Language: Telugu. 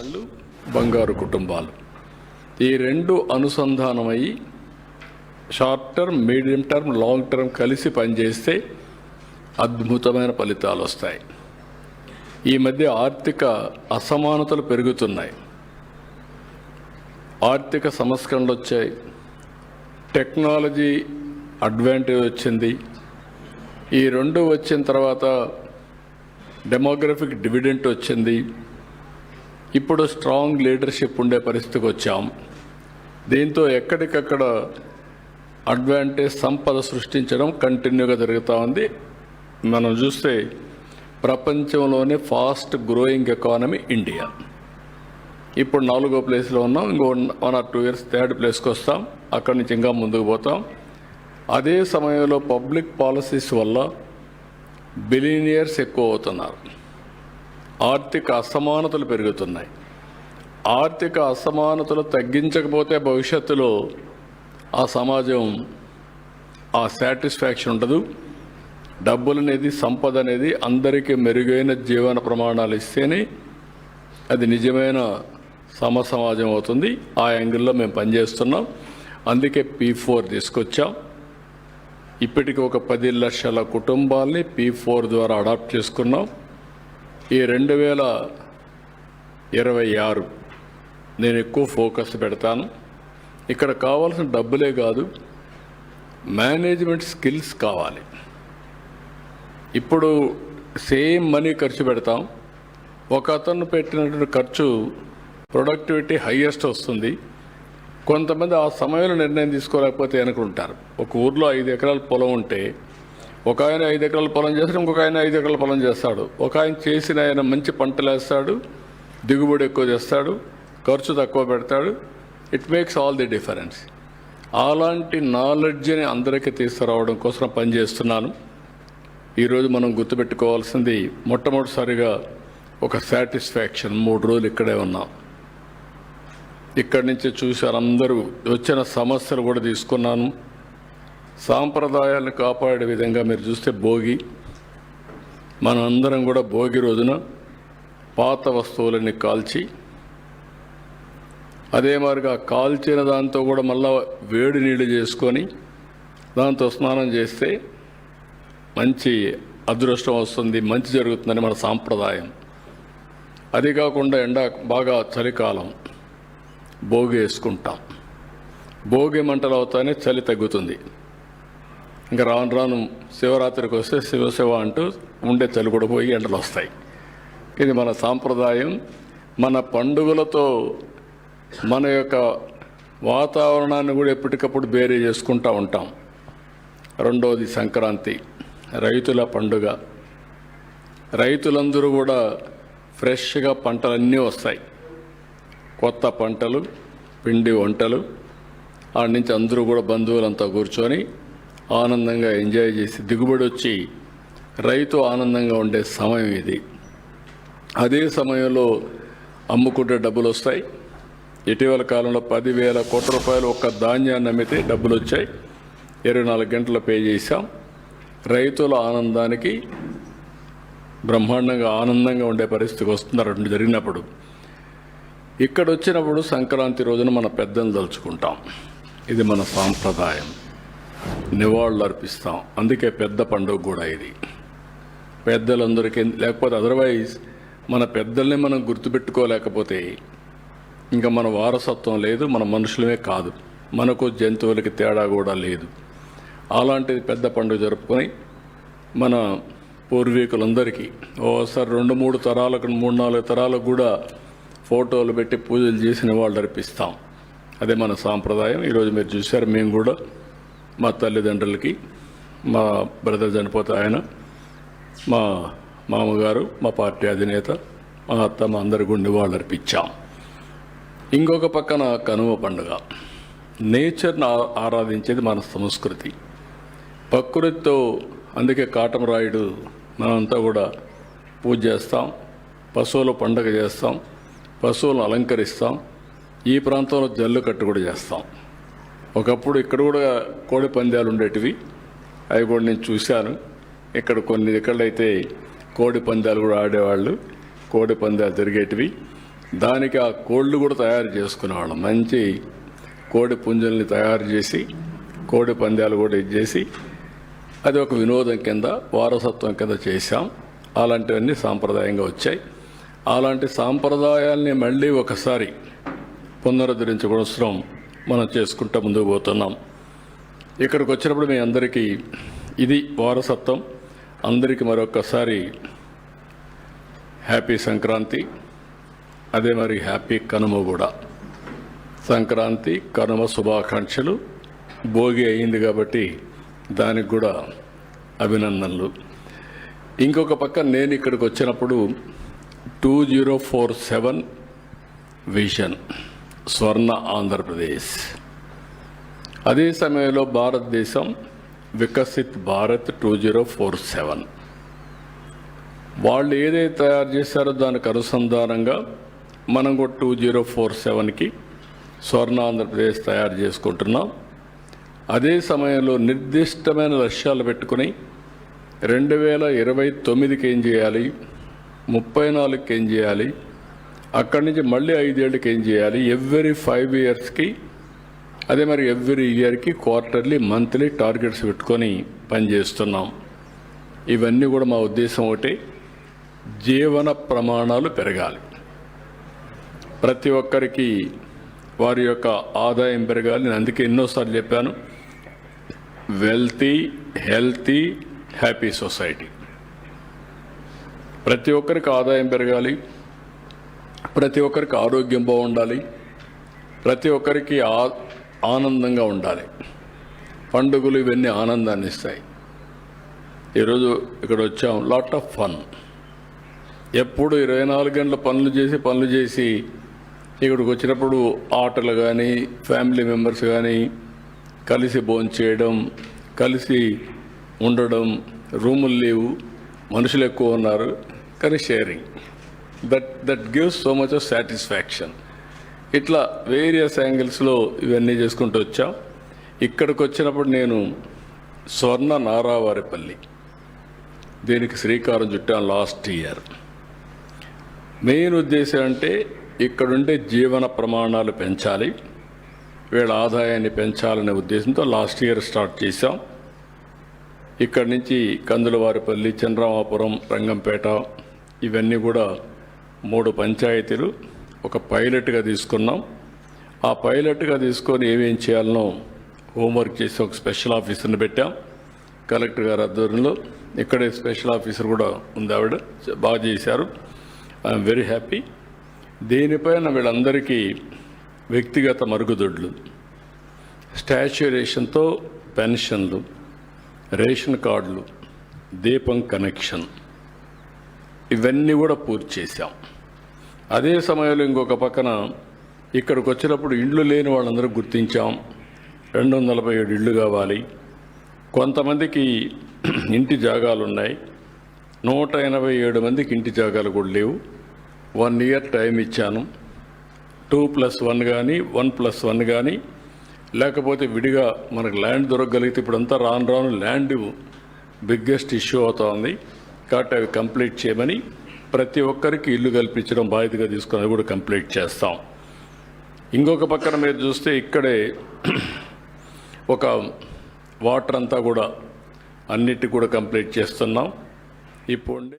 వాళ్ళు బంగారు కుటుంబాలు ఈ రెండు అనుసంధానమయ్యి short term, medium term, long term కలిసి పనిచేస్తే అద్భుతమైన ఫలితాలు వస్తాయి. ఈ మధ్య ఆర్థిక అసమానతలు పెరుగుతున్నాయి, ఆర్థిక సంస్కరణలు వచ్చాయి, టెక్నాలజీ అడ్వాంటేజ్ వచ్చింది. ఈ రెండు వచ్చిన తర్వాత డెమోగ్రఫిక్ డివిడెంట్ వచ్చింది. ఇప్పుడు స్ట్రాంగ్ లీడర్షిప్ ఉండే పరిస్థితికి వచ్చాం. దీంతో ఎక్కడికక్కడ అడ్వాంటేజ్ సంపద సృష్టించడం కంటిన్యూగా జరుగుతూ ఉంది. మనం చూస్తే ప్రపంచంలోనే ఫాస్ట్ గ్రోయింగ్ ఎకానమీ ఇండియా. ఇప్పుడు 4వ ప్లేస్లో ఉన్నాం. ఇంకో 1 or 2 years 3rd ప్లేస్కి వస్తాం. అక్కడి నుంచి ఇంకా ముందుకు పోతాం. అదే సమయంలో పబ్లిక్ పాలసీస్ వల్ల బిలియనియర్స్ ఎక్కువ అవుతున్నారు, ఆర్థిక అసమానతలు పెరుగుతున్నాయి. ఆర్థిక అసమానతలు తగ్గించకపోతే భవిష్యత్తులో ఆ సమాజం ఆ సాటిస్ఫాక్షన్ ఉండదు. డబ్బులు అనేది, సంపద అనేది అందరికీ మెరుగైన జీవన ప్రమాణాలు ఇస్తేనే అది నిజమైన సమాజం అవుతుంది. ఆ యాంగిల్లో మేము పనిచేస్తున్నాం. అందుకే P4 తీసుకొచ్చాం. ఇప్పటికి ఒక 10 లక్షల కుటుంబాల్ని P4 ద్వారా అడాప్ట్ చేసుకున్నాం. ఈ 2026 నేను ఎక్కువ ఫోకస్ పెడతాను. ఇక్కడ కావాల్సిన డబ్బులే కాదు, మేనేజ్మెంట్ స్కిల్స్ కావాలి. ఇప్పుడు సేమ్ మనీ ఖర్చు పెడతాం, ఒక అతను పెట్టినటువంటి ఖర్చు ప్రొడక్టివిటీ హయ్యెస్ట్ వస్తుంది. కొంతమంది ఆ సమయంలో నిర్ణయం తీసుకోలేకపోతే అనుకుంటారు. ఒక ఊర్లో 5 ఎకరాల పొలం ఉంటే ఒక ఆయన 5 ఎకరాల పొలం చేస్తాడు, ఇంకొక ఆయన 5 ఎకరాల పొలం చేస్తాడు. ఒక ఆయన చేసిన ఆయన మంచి పంటలు వేస్తాడు, దిగుబడి ఎక్కువ చేస్తాడు, ఖర్చు తక్కువ పెడతాడు. It makes all the difference. అలాంటి నాలెడ్జ్ని అందరికీ తీసుకురావడం కోసం పనిచేస్తున్నాను. ఈరోజు మనం గుర్తుపెట్టుకోవాల్సింది మొట్టమొదటిసారిగా ఒక సాటిస్ఫాక్షన్. 3 రోజులు ఇక్కడే ఉన్నాం. ఇక్కడి నుంచి చూశారు అందరూ. వచ్చిన సమస్యలు కూడా తీసుకున్నాను. సాంప్రదాయాలను కాపాడే విధంగా మీరు చూస్తే భోగి, మనం అందరం కూడా భోగి రోజున పాత వస్తువులని కాల్చి, అదే మాదిరిగా కాల్చిన దాంతో కూడా మళ్ళా వేడి నీళ్ళు చేసుకొని దాంతో స్నానం చేస్తే మంచి అదృష్టం వస్తుంది, మంచి జరుగుతుందని మన సాంప్రదాయం. అది కాకుండా బాగా చలికాలం భోగి వేసుకుంటాం. భోగి మంటలు అవుతానే చలి తగ్గుతుంది. ఇంకా రాను రాను శివరాత్రికి వస్తే శివ అంటూ ఉండే చలి కూడా పోయి ఎండలు వస్తాయి. ఇది మన సాంప్రదాయం. మన పండుగలతో మన యొక్క వాతావరణాన్ని కూడా ఎప్పటికప్పుడు బేరీ చేసుకుంటూ ఉంటాం. రెండవది సంక్రాంతి, రైతుల పండుగ. రైతులందరూ కూడా ఫ్రెష్గా పంటలన్నీ వస్తాయి, కొత్త పంటలు, పిండి వంటలు. ఆడ నుంచి అందరూ కూడా బంధువులంతా కూర్చొని ఆనందంగా ఎంజాయ్ చేసి దిగుబడి వచ్చి రైతు ఆనందంగా ఉండే సమయం ఇది. అదే సమయంలో అమ్ముకుంటే డబ్బులు వస్తాయి. ఇటీవల కాలంలో 10,000 కోట్ల రూపాయలు ఒక్క ధాన్యాన్ని అమ్మితే డబ్బులు వచ్చాయి. 24 గంటలు పే చేశాం. రైతుల ఆనందానికి బ్రహ్మాండంగా ఆనందంగా ఉండే పరిస్థితికి వస్తున్నారు రెండు జరిగినప్పుడు. ఇక్కడ వచ్చినప్పుడు సంక్రాంతి రోజున మన పెద్దలను తలుచుకుంటాం. ఇది మన సాంప్రదాయం, నివాళులు అర్పిస్తాం. అందుకే పెద్ద పండుగ కూడా ఇది. పెద్దలందరికీ, లేకపోతే అదర్వైజ్ మన పెద్దల్ని మనం గుర్తుపెట్టుకోలేకపోతే ఇంకా మన వారసత్వం లేదు, మన మనుషులమే కాదు, మనకు జంతువులకి తేడా కూడా లేదు. అలాంటిది పెద్ద పండుగ జరుపుకొని మన పూర్వీకులందరికీ ఓసారి 2-3 తరాలకు, 3-4 తరాలకు కూడా ఫోటోలు పెట్టి పూజలు చేసిన వాళ్ళు అర్పిస్తాం. అదే మన సాంప్రదాయం. ఈరోజు మీరు చూశారు, మేము కూడా మా తల్లిదండ్రులకి, మా బ్రదర్ చనిపోతే ఆయన, మా మామగారు, మా పార్టీ అధినేత, మా అత్త, మా అందరి గుండె వాళ్ళు అర్పించాం. ఇంకొక పక్కన కనుమ పండుగ. నేచర్ని ఆరాధించేది మన సంస్కృతి. ప్రకృతితో, అందుకే కాటమరాయుడు మనంతా కూడా పూజ చేస్తాం, పశువుల పండుగ చేస్తాం, పశువులను అలంకరిస్తాం. ఈ ప్రాంతంలో జల్లికట్టు కూడా చేస్తాం. ఒకప్పుడు ఇక్కడ కూడా కోడి పందాలు ఉండేటివి, అవి కూడా నేను చూశాను. ఇక్కడ కొన్ని ఎక్కడైతే కోడి పందాలు కూడా ఆడేవాళ్ళు, కోడి పందాలు జరిగేటివి. దానికి ఆ కోళ్ళు కూడా తయారు చేసుకునేవాళ్ళం. మంచి కోడి పుంజుల్ని తయారు చేసి కోడి పందాలు కూడా ఇచ్చేసి అది ఒక వినోదం కింద వారసత్వం కింద చేశాం. అలాంటివన్నీ సాంప్రదాయంగా వచ్చాయి. అలాంటి సాంప్రదాయాల్ని మళ్ళీ ఒకసారి పునరుద్ధరించుకోవడం మనం చేసుకుంటూ ముందుకు పోతున్నాం. ఇక్కడికి వచ్చినప్పుడు మీ అందరికీ ఇది వారసత్వం. అందరికీ మరొకసారి హ్యాపీ సంక్రాంతి, అదే మరి హ్యాపీ కనుమ కూడా. సంక్రాంతి కనుమ శుభాకాంక్షలు. భోగి అయింది కాబట్టి దానికి కూడా అభినందనలు. ఇంకొక పక్క నేను ఇక్కడికి వచ్చినప్పుడు 2047 విజన్ స్వర్ణ ఆంధ్రప్రదేశ్, అదే సమయంలో భారతదేశం వికసిత్ భారత్ 2047 వాళ్ళు ఏదైతే తయారు చేశారో దానికి అనుసంధానంగా మనం కూడా 2047కి స్వర్ణ ఆంధ్రప్రదేశ్ తయారు చేసుకుంటున్నాం. అదే సమయంలో నిర్దిష్టమైన లక్ష్యాలు పెట్టుకుని 2029కి ఏం చేయాలి, 34కి ఏం చేయాలి, అక్కడి నుంచి మళ్ళీ 5 ఏళ్ళకి ఏం చేయాలి, ఎవ్రీ 5 ఇయర్స్కి అదే మరి ఎవ్రీ ఇయర్కి క్వార్టర్లీ మంత్లీ టార్గెట్స్ పెట్టుకొని పనిచేస్తున్నాం. ఇవన్నీ కూడా మా ఉద్దేశం ఒకటే, జీవన ప్రమాణాలు పెరగాలి. ప్రతి ఒక్కరికి వారి యొక్క ఆదాయం పెరగాలి. నేను అందుకే ఎన్నోసార్లు చెప్పాను, వెల్తీ హెల్తీ హ్యాపీ సొసైటీ. ప్రతి ఒక్కరికి ఆదాయం పెరగాలి, ప్రతి ఒక్కరికి ఆరోగ్యం బాగుండాలి, ప్రతి ఒక్కరికి ఆనందంగా ఉండాలి. పండుగలు ఇవన్నీ ఆనందాన్ని ఇస్తాయి. ఈరోజు ఇక్కడ వచ్చాం, లాట్ ఆఫ్ ఫన్. ఎప్పుడు 24 గంటల పనులు చేసి ఇక్కడికి వచ్చినప్పుడు ఆటలు కానీ ఫ్యామిలీ మెంబర్స్ కానీ కలిసి భోంచేయడం, కలిసి ఉండడం, రూములు లేవు, మనుషులు ఎక్కువ ఉన్నారు, కానీ sharing that gives so much of satisfaction. ఇట్లా వేరియస్ యాంగిల్స్లో ఇవన్నీ చేసుకుంటూ వచ్చాం. ఇక్కడికి వచ్చినప్పుడు నేను స్వర్ణ నారావారిపల్లి దీనికి శ్రీకారం చుట్టాను లాస్ట్ ఇయర్. మెయిన్ ఉద్దేశం అంటే ఇక్కడుండే జీవన ప్రమాణాలు పెంచాలి, వీళ్ళ ఆదాయాన్ని పెంచాలనే ఉద్దేశంతో లాస్ట్ ఇయర్ స్టార్ట్ చేశాం. ఇక్కడి నుంచి కందులవారిపల్లి, చంద్రమాపురం, రంగంపేట ఇవన్నీ కూడా 3 పంచాయతీలు ఒక పైలట్గా తీసుకున్నాం. ఆ పైలట్గా తీసుకొని ఏమేం చేయాలనో హోంవర్క్ చేసి ఒక స్పెషల్ ఆఫీసర్ని పెట్టాం కలెక్టర్ గారి ఆధ్వర్యంలో. ఇక్కడే స్పెషల్ ఆఫీసర్ కూడా ఉంది, ఆవిడ బాగా చేశారు. I'm very happy. దీనిపైన వీళ్ళందరికీ వ్యక్తిగత మరుగుదొడ్లు, స్టాచ్యురేషన్తో పెన్షన్లు, రేషన్ కార్డులు, దీపం కనెక్షన్ ఇవన్నీ కూడా పూర్తి చేశాం. అదే సమయంలో ఇంకొక పక్కన ఇక్కడికి వచ్చినప్పుడు ఇండ్లు లేని వాళ్ళందరూ గుర్తించాం. 247 ఇళ్ళు కావాలి. కొంతమందికి ఇంటి జాగాలు ఉన్నాయి, 187 మందికి ఇంటి జాగాలు కూడా లేవు. 1 ఇయర్ టైం ఇచ్చాను. 2+1 కానీ 1+1 కానీ లేకపోతే విడిగా మనకు ల్యాండ్ దొరకగలిగితే, ఇప్పుడంతా రాను ల్యాండ్ బిగ్గెస్ట్ ఇష్యూ అవుతోంది కాబట్టి అవి కంప్లీట్ చేయమని ప్రతి ఒక్కరికి ఇల్లు కల్పించడం బాధ్యతగా తీసుకుని అది కూడా కంప్లీట్ చేస్తాం. ఇంకొక పక్కన మీరు చూస్తే ఇక్కడే ఒక వాటర్ అంతా కూడా అన్నిటి కూడా కంప్లీట్ చేస్తున్నాం. ఇప్పుడు